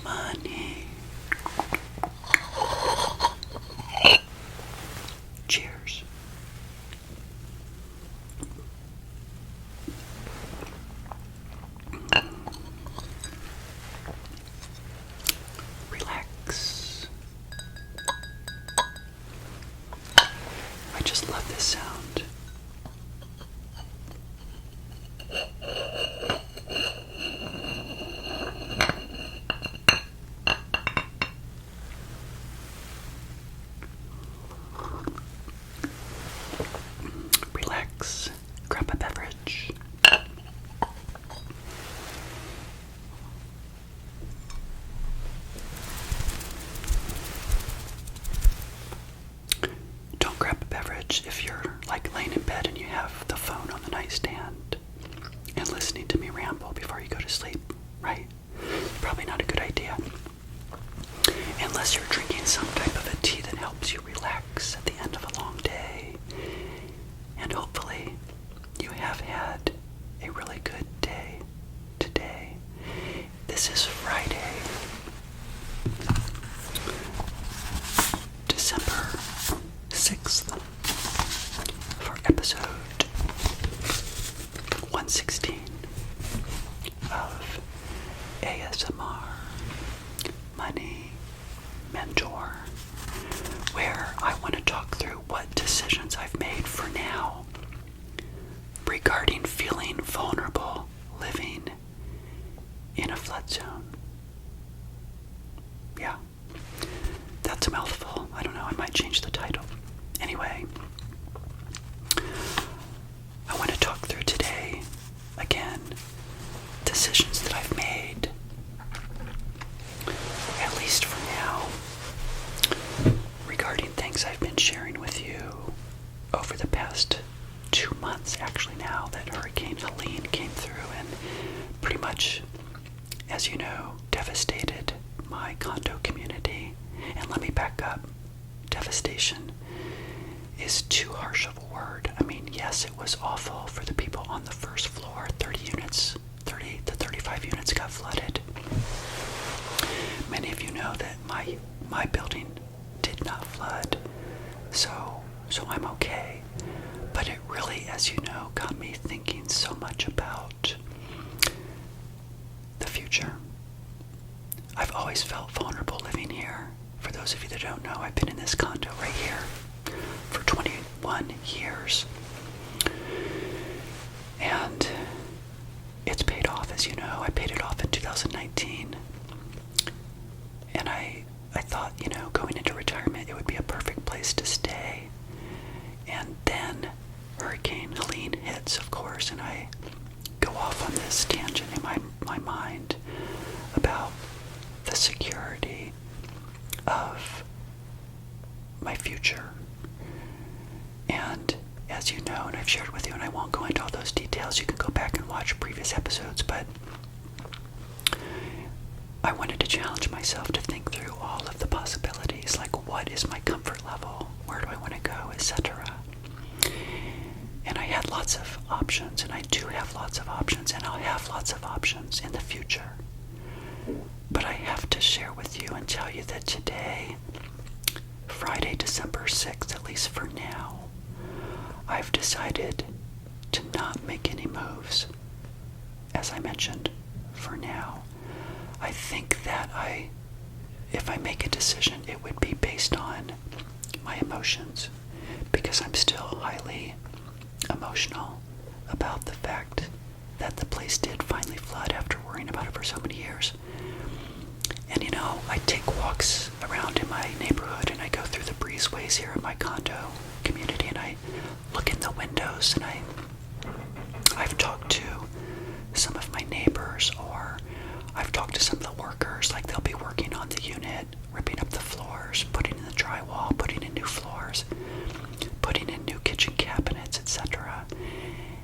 money. Cheers. Relax. I just love this sound. Relax. Grab a beverage. Don't grab a beverage if you're like laying in bed and you have the phone on the nightstand and listening to me ramble before you go to sleep, right? Probably not a good idea. Unless you're drinking some type of a tea that helps you relax at the end of a long day. And hopefully you have had a really good day today. This is Friday, December 6th, for episode 116 of ASMR Money Mentor, where I want to talk through what decisions I've made for now regarding feeling vulnerable living in a flood zone. Yeah, that's a mouthful. I don't know, I might change the title. Anyway, I want to talk through today, again, decisions that I've made, at least for now, regarding things I've been sharing with you over the past 2 months, actually, now that Hurricane Helene came through and pretty much, as you know, devastated my condo community. And let me back up. Devastation is too harsh of a word. I mean, yes, it was awful for the people on the first floor. 30 to 35 units got flooded. Many of you know that my building did not flood, so I'm okay. But it really, as you know, got me thinking so much about the future. I've always felt vulnerable living here. For those of you that don't know, I've been in this condo right here for 21 years. And it's paid off, as you know. I paid it off in 2019. And I thought, going into retirement, it would be a perfect place to stay. And then Hurricane Helene hits, of course, and I go off on this tangent in my mind about the security of my future. And as you know, and I've shared with you, and I won't go into all those details, you can go back and watch previous episodes, but I wanted to challenge myself to think through all of the possibilities, like what is my comfort level, where do I want to go, etc. And I had lots of options, and I do have lots of options, and I'll have lots of options in the future. But I have to share with you and tell you that today, Friday, December 6th, at least for now, I've decided to not make any moves. As I mentioned, for now, I think that if I make a decision, it would be based on my emotions, because I'm still highly emotional about the fact that the place did finally flood after worrying about it for so many years. And I take walks around in my neighborhood, and I go through the breezeways here in my condo community, and I look in the windows, and I've talked to some of my neighbors, or I've talked to some of the workers, like they'll be working on the unit, ripping up the floors, putting in the drywall, putting in new floors, putting in new kitchen cabinets, etc.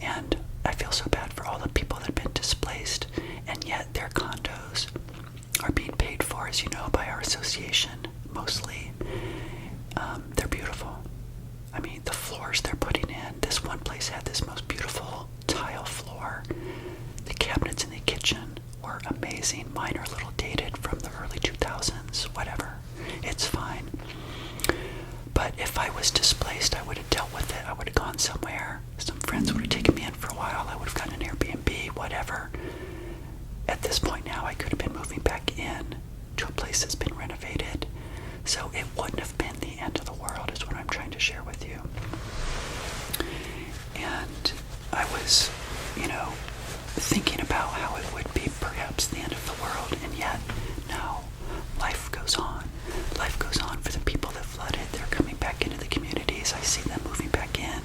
And I feel so bad for all the people that have been displaced, and yet their condos are being paid for, as you know, by our association, mostly. They're beautiful. I mean, the floors they're putting in, this one place had this most beautiful tile floor. The cabinets in the kitchen were amazing. Mine are a little dated from the early 2000s, whatever. It's fine. But if I was displaced, I would have dealt with it. I would have gone somewhere. Some friends would have taken me in for a while. I would have gotten an Airbnb, whatever. At this point now, I could have been moving back in to a place that's been renovated. So it wouldn't have been the end of the world, is what I'm trying to share with you. And I was, thinking about how it would be perhaps the end of the world, and yet, no, life goes on. Life goes on for the people that flooded. They're coming back into the communities. I see them moving back in.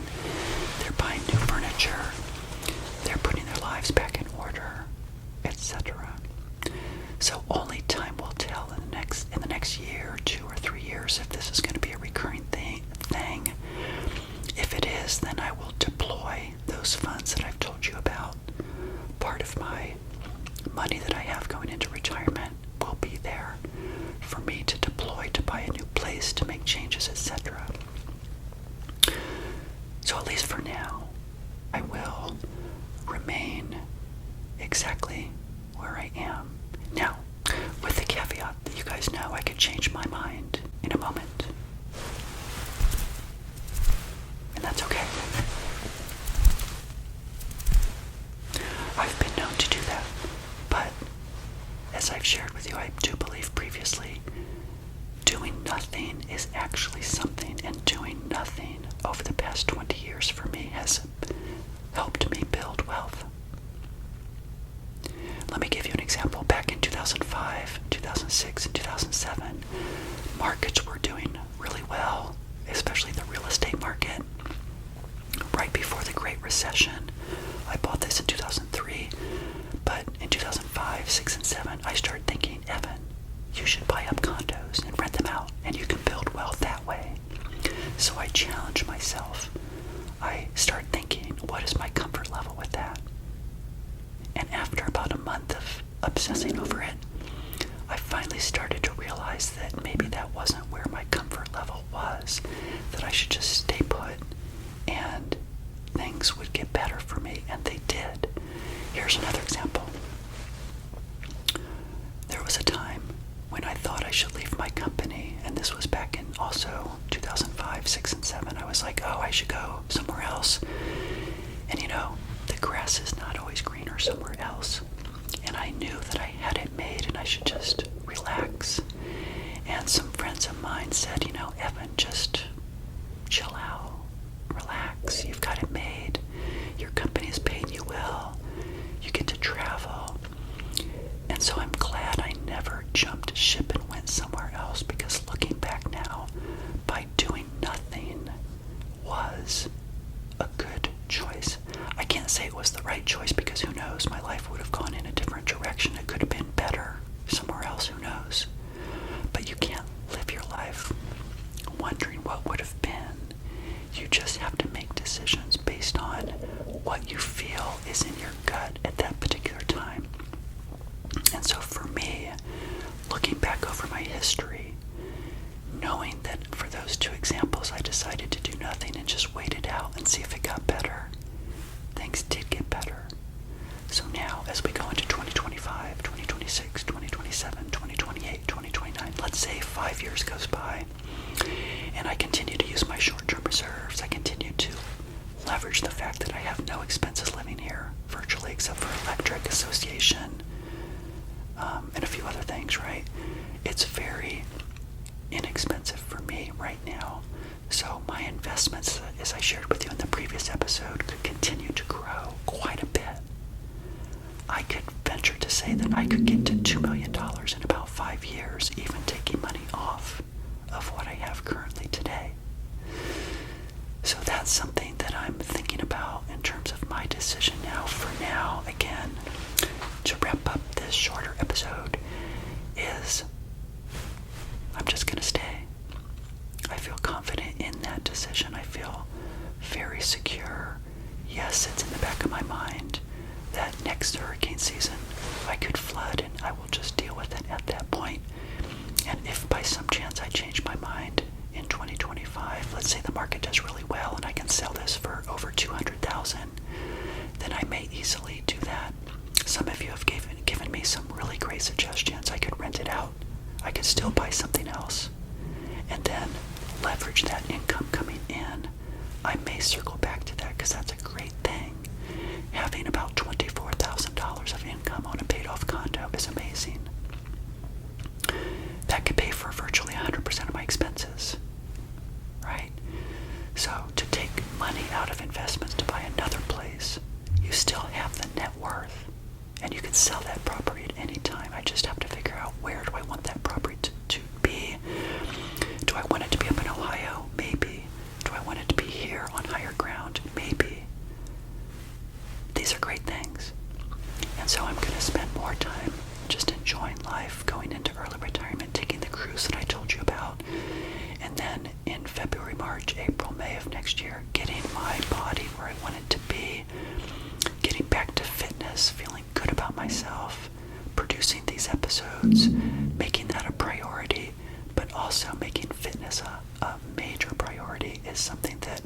They're buying new furniture. They're putting their lives back in order, etc. So only time will tell in the next year, 2 or 3 years, if this is going to be a recurring thing. If it is, then I will deploy those funds that I've told you about. Part of my money that I have going into retirement will be there for me to deploy to buy a new place, to make changes, etc. So at least for now, I will remain exactly where I am. Now, with the caveat that you guys know I could change my mind in a moment. And that's okay. I've been known to do that. But, as I've shared with you, I do believe previously, doing nothing is actually something, and doing nothing over the past 20 years for me has helped me build wealth. Let me give you an example. Back in 2005, 2006, and 2007, markets were doing really well, especially the real estate market. Right before the Great Recession, I bought this in 2003, but in 2005, 6, and 7, I started thinking, Evan, you should buy up condos and rent them out, and you can build wealth that way. So I challenged myself. I started thinking, what is my comfort level with that? And after about a month of obsessing over it, I finally started to realize that maybe that wasn't where my comfort level was, that I should just stay put and things would get better for me, and they did. Here's another example. There was a time when I thought I should leave my company, and this was back in also 2005, 6, and 7. I was like, I should go somewhere else. And the grass is not always greener somewhere else. And I knew that I had it made and I should just relax. And some friends of mine said, Evan, just chill out, relax, you've got it made. Your company is paying you well. You get to travel. And so I'm glad I never jumped ship and went somewhere else, because looking back now, by doing nothing was a good choice. I can't say it was the right choice, because who knows, my life would have gone in a different direction. It could have been better somewhere else, who knows. But you can't live your life wondering what would have been. You just have to make decisions based on what you feel is in your gut at that particular time. And so for me, looking back over my history, knowing that for those 2 examples I decided to do nothing and just wait it out and see if it got better, things did get better. So now, as we go into 2025, 2026, 2027, 2028, 2029, let's say 5 years goes by, and I continue to use my short-term reserves, I continue to leverage the fact that I have no expenses living here, virtually, except for electric, association, and a few other things, right? It's very inexpensive for me right now. So my investments, as I shared with you in the previous episode, could continue to grow quite a bit. I could venture to say that I could get to $2 million in about 5 years, even taking money off of what I have currently today. So that's something that I'm thinking about in terms of my decision now. For now, again, to wrap up this shorter episode, is I'm just going to stay. I feel confident in that decision. I feel very secure. Yes, it's in the back of my mind that next hurricane season I could flood, and I will just deal with it at that point. And if by some chance I change my mind in 2025, let's say the market does really well and I can sell this for over $200,000, then I may easily do that. Some of you have given giving me some really great suggestions. I could rent it out. I could still buy something else. And then leverage that income coming in. I may circle back to that because that's a great thing. Having about $24,000 of income on a paid-off condo is amazing. That could pay for virtually 100% of my expenses, right? So to take money out of investments to buy another place, you still have the net worth, and you can sell that property at any time. I just have to figure out, where do I want that property to be? Do I want it to be up in Ohio? Maybe. Do I want it to be here on higher ground? Maybe. These are great things. And so I'm going to spend more time just enjoying life, going into early retirement, taking the cruise that I told you about, and then in February, March, April, May of next year, getting my body where I want it to be, getting back to fitness, feeling good about myself, producing these episodes, making that a priority, but also making fitness a major priority is something that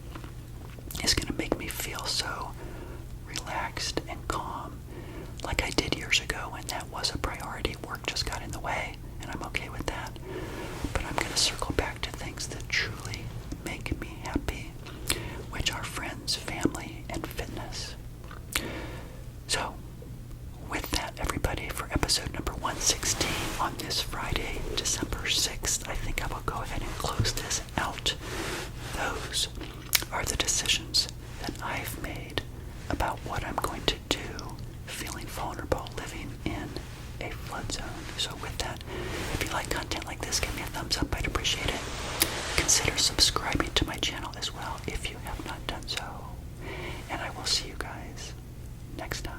is going to make me feel so relaxed and calm, like I did years ago when that was a priority. Work just got in the way, and I'm okay with that. But I'm going to circle back to things that truly make me happy, which are friends, family, and fitness. So, with that, everybody, for episode number 116 on this Friday, December 6th, I think I will go ahead and close this out. Those are the decisions that I've made about what I'm going to do feeling vulnerable living in a flood zone. So with that, if you like content like this, give me a thumbs up. I'd appreciate it. Consider subscribing to my channel as well if you have not done so. And I will see you guys next time.